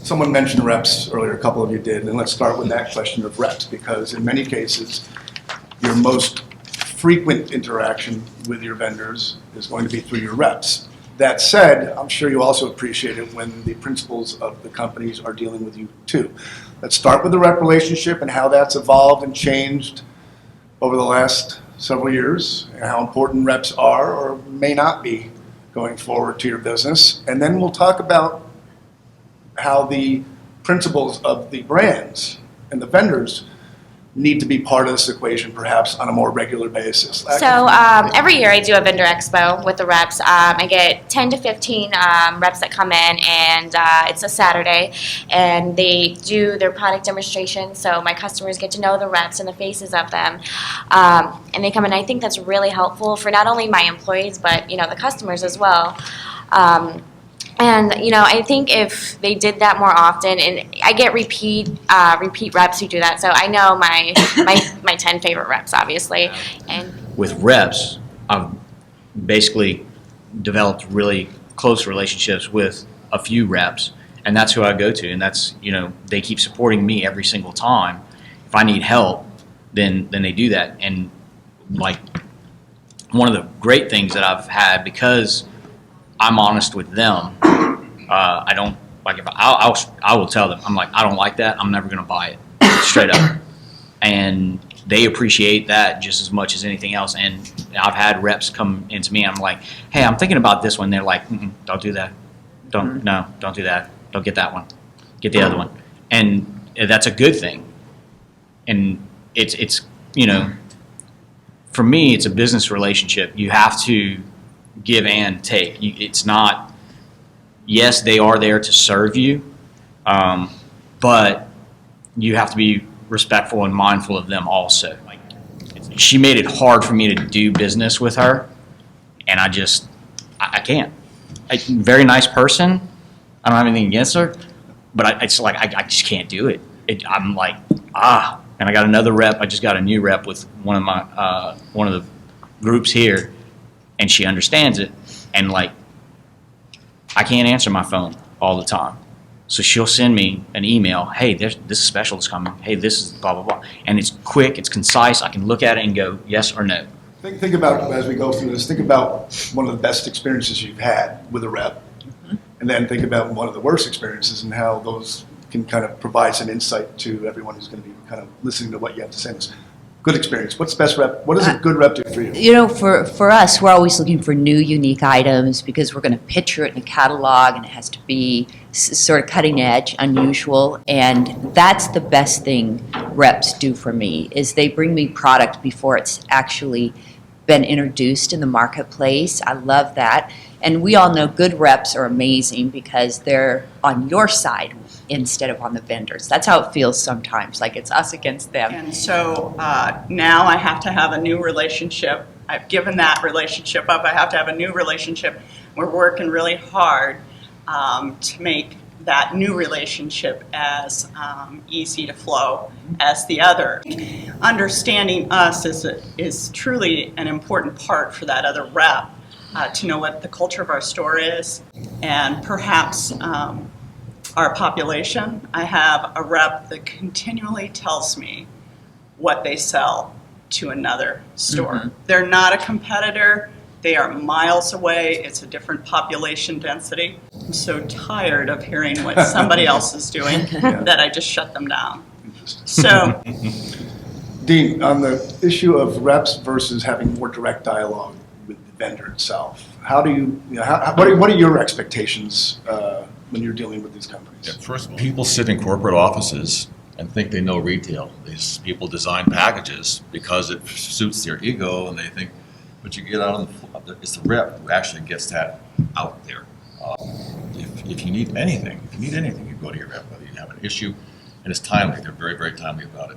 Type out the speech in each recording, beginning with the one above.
Someone mentioned reps earlier, a couple of you did, and let's start with that question of reps, because in many cases, your most frequent interaction with your vendors is going to be through your reps. That said, I'm sure you also appreciate it when the principals of the companies are dealing with you too. Let's start with the rep relationship and how that's evolved and changed over the last several years, and how important reps are or may not be going forward to your business. And then we'll talk about how the principals of the brands and the vendors need to be part of this equation, perhaps on a more regular basis. So every year I do a vendor expo with the reps. I get 10 to 15 reps that come in, and it's a Saturday, and they do their product demonstration, so my customers get to know the reps and the faces of them. And they come in. I think that's really helpful for not only my employees, but the customers as well. And I think if they did that more often, and I get repeat reps who do that, so I know my 10 favorite reps, obviously. And with reps, I've basically developed really close relationships with a few reps, and that's who I go to, and that's they keep supporting me every single time. If I need help, then they do that. And like one of the great things that I've had, because I'm honest with them. I don't like if I will tell them, I'm like, I don't like that. I'm never going to buy it, straight up. And they appreciate that just as much as anything else. And I've had reps come into me. I'm like, hey, I'm thinking about this one. They're like, don't do that. Don't do that. Don't get that one. Get the other one. And that's a good thing. And it's for me, it's a business relationship. You have to give and take. It's not, yes, they are there to serve you, but you have to be respectful and mindful of them also. Like, she made it hard for me to do business with her, and I can't. Very nice person. I don't have anything against her, but I just can't do it. I'm like, and I got another rep. I just got a new rep with one of the groups here, and she understands it, and like, I can't answer my phone all the time. So she'll send me an email, hey, this special is coming, hey, this is blah, blah, blah. And it's quick, it's concise, I can look at it and go yes or no. Think about, as we go through this, think about one of the best experiences you've had with a rep, and then think about one of the worst experiences and how those can kind of provide some insight to everyone who's going to be kind of listening to what you have to say. Good experience. What's the best rep? What does a good rep do for you? For us, we're always looking for new, unique items because we're going to picture it in a catalog, and it has to be sort of cutting edge, unusual, and that's the best thing reps do for me, is they bring me product before it's actually been introduced in the marketplace. I love that. And we all know good reps are amazing because they're on your side instead of on the vendors. That's how it feels sometimes, like it's us against them. And so now I have to have a new relationship. I've given that relationship up. I have to have a new relationship. We're working really hard to make that new relationship as easy to flow as the other. Understanding us is truly an important part for that other rep to know what the culture of our store is, and perhaps our population. I have a rep that continually tells me what they sell to another store. Mm-hmm. They're not a competitor. They are miles away. It's a different population density. I'm so tired of hearing what somebody else is doing that I just shut them down. So, Dean, on the issue of reps versus having more direct dialogue with the vendor itself, what are your expectations when you're dealing with these companies? Yeah, first, people sit in corporate offices and think they know retail. These people design packages because it suits their ego, and they think, but you get out on the floor, it's the rep who actually gets that out there. If you need anything, you go to your rep, whether you have an issue, and it's timely. They're very, very timely about it.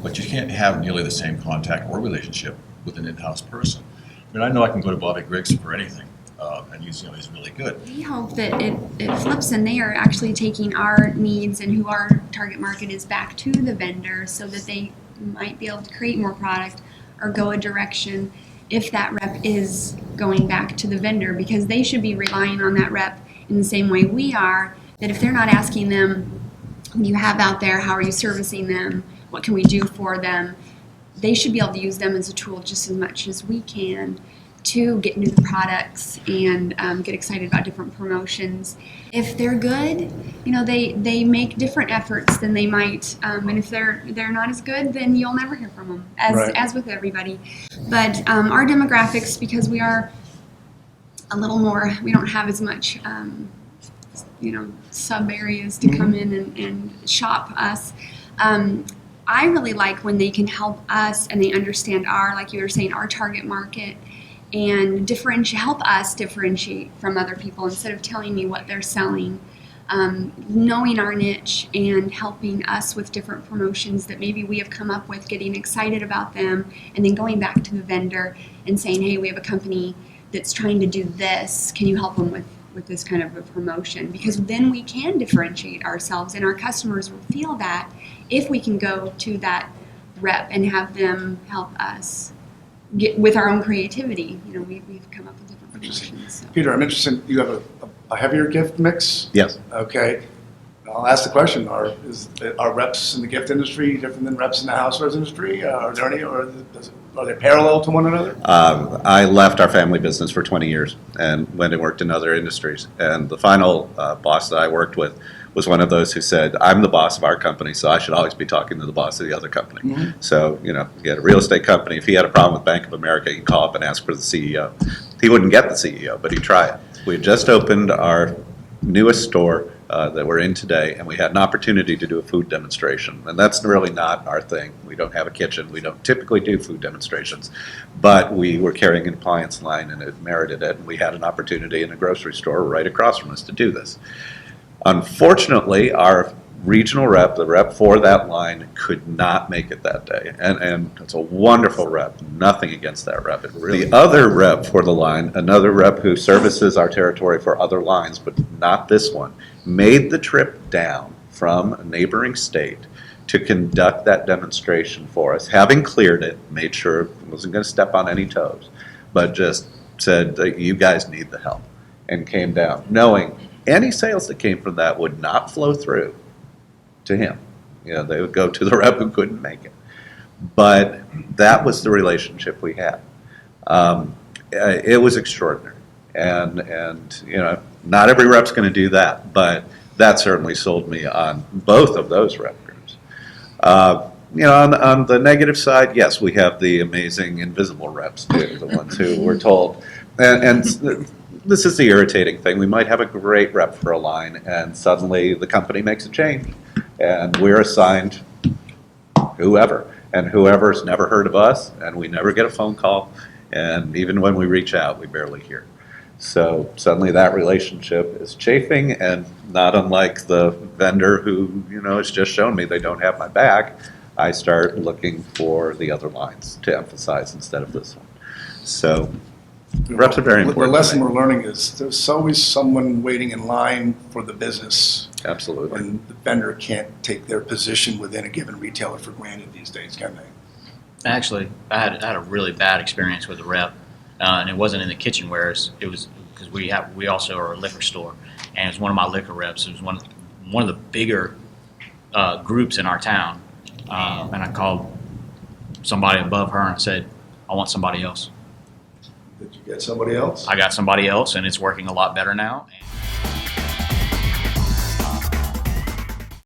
But you can't have nearly the same contact or relationship with an in-house person. I mean, I know I can go to Bobby Griggs for anything, and he's really good. We hope that it flips, and they are actually taking our needs and who our target market is back to the vendor, so that they might be able to create more product or go a direction if that rep is going back to the vendor, because they should be relying on that rep in the same way we are That if they're not asking them, what do you have out there? How are you servicing them? What can we do for them? They should be able to use them as a tool just as much as we can to get into the products and get excited about different promotions. If they're good, they make different efforts than they might, and if they're not as good, then you'll never hear from them, as with everybody. But our demographics, because we are a little more, we don't have as much, sub areas to come in and shop us. I really like when they can help us and they understand like you were saying, our target market, and help us differentiate from other people instead of telling me what they're selling. Knowing our niche and helping us with different promotions that maybe we have come up with, getting excited about them, and then going back to the vendor and saying, hey, we have a company that's trying to do this. Can you help them with this kind of a promotion? Because then we can differentiate ourselves, and our customers will feel that if we can go to that rep and have them help us get with our own creativity. We've come up with different promotions. So. Peter, I'm interested, you have a heavier gift mix? Yes. Okay. I'll ask the question, are reps in the gift industry different than reps in the housewares industry? Are there any, or are they parallel to one another? I left our family business for 20 years and went and worked in other industries. And the final boss that I worked with was one of those who said, I'm the boss of our company, so I should always be talking to the boss of the other company. Mm-hmm. So, you had a real estate company. If he had a problem with Bank of America, he'd call up and ask for the CEO. He wouldn't get the CEO, but he'd try it. We had just opened our newest store that we're in today, and we had an opportunity to do a food demonstration. And that's really not our thing. We don't have a kitchen. We don't typically do food demonstrations. But we were carrying an appliance line, and it merited it. And we had an opportunity in a grocery store right across from us to do this. Unfortunately, our regional rep, the rep for that line, could not make it that day. And it's a wonderful rep. Nothing against that rep. The other rep for the line, another rep who services our territory for other lines, but not this one, made the trip down from a neighboring state to conduct that demonstration for us, having cleared it, made sure it wasn't going to step on any toes, but just said, you guys need the help, and came down, knowing any sales that came from that would not flow through to him. They would go to the rep who couldn't make it. But that was the relationship we had. It was extraordinary. And not every rep's going to do that, but that certainly sold me on both of those rep groups. On the negative side, yes, we have the amazing invisible reps too, the ones who were told, and this is the irritating thing. We might have a great rep for a line, and suddenly the company makes a change, and we're assigned whoever, and whoever's never heard of us, and we never get a phone call, and even when we reach out, we barely hear. So suddenly that relationship is chafing, and not unlike the vendor who has just shown me they don't have my back, I start looking for the other lines to emphasize instead of this one. So reps are very important. The lesson we're learning is there's always someone waiting in line for the business. Absolutely. When the vendor can't take their position within a given retailer for granted these days, can they? Actually, I had a really bad experience with a rep, and it wasn't in the kitchenwares. It was because we also are a liquor store, and it was one of my liquor reps. It was one of the bigger groups in our town, and I called somebody above her and said, "I want somebody else." Did you get somebody else? I got somebody else, and it's working a lot better now.